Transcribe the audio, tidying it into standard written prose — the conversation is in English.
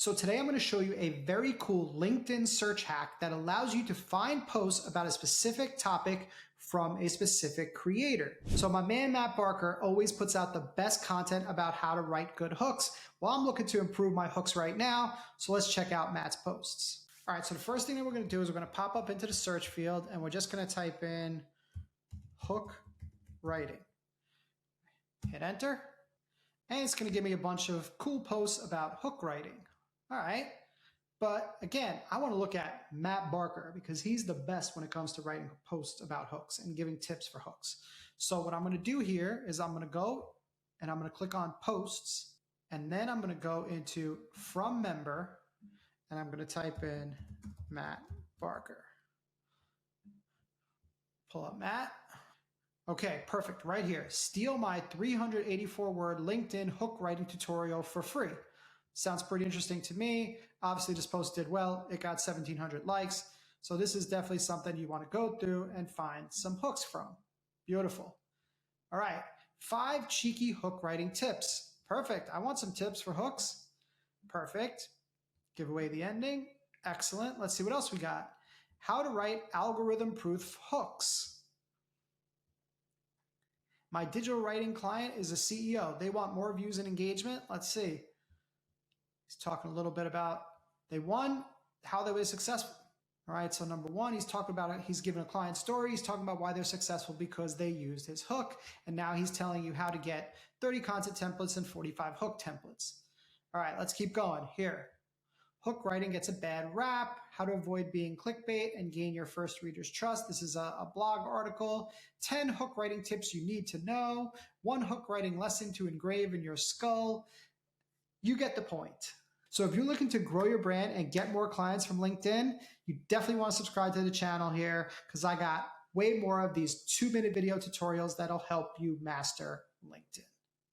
So today I'm going to show you a very cool LinkedIn search hack that allows you to find posts about a specific topic from a specific creator. So my man, Matt Barker, always puts out the best content about how to write good hooks. Well, I'm looking to improve my hooks right now. So let's check out Matt's posts. All right. So the first thing that we're going to do is we're going to pop up into the search field and we're just going to type in hook writing. Hit enter. And it's going to give me a bunch of cool posts about hook writing. All right. But again, I want to look at Matt Barker because he's the best when it comes to writing posts about hooks and giving tips for hooks. So what I'm going to do here is I'm going to go and I'm going to click on posts, and then I'm going to go into from member and I'm going to type in Matt Barker. Pull up Matt. Okay, perfect. Right here. Steal my 384-word LinkedIn hook writing tutorial for free. Sounds pretty interesting to me. Obviously, this post did well. It got 1,700 likes. So this is definitely something you want to go through and find some hooks from. Beautiful. All right. 5 cheeky hook writing tips. Perfect. I want some tips for hooks. Perfect. Give away the ending. Excellent. Let's see what else we got. How to write algorithm-proof hooks. My digital writing client is a CEO. They want more views and engagement. Let's see. He's talking a little bit about how they were successful. All right, so number 1, he's talking about it. He's giving a client story. He's talking about why they're successful because they used his hook. And now he's telling you how to get 30 content templates and 45 hook templates. All right, let's keep going here. Hook writing gets a bad rap. How to avoid being clickbait and gain your first reader's trust. This is a blog article. 10 hook writing tips you need to know. 1 hook writing lesson to engrave in your skull. You get the point. So if you're looking to grow your brand and get more clients from LinkedIn, you definitely want to subscribe to the channel here because I got way more of these 2-minute video tutorials that'll help you master LinkedIn.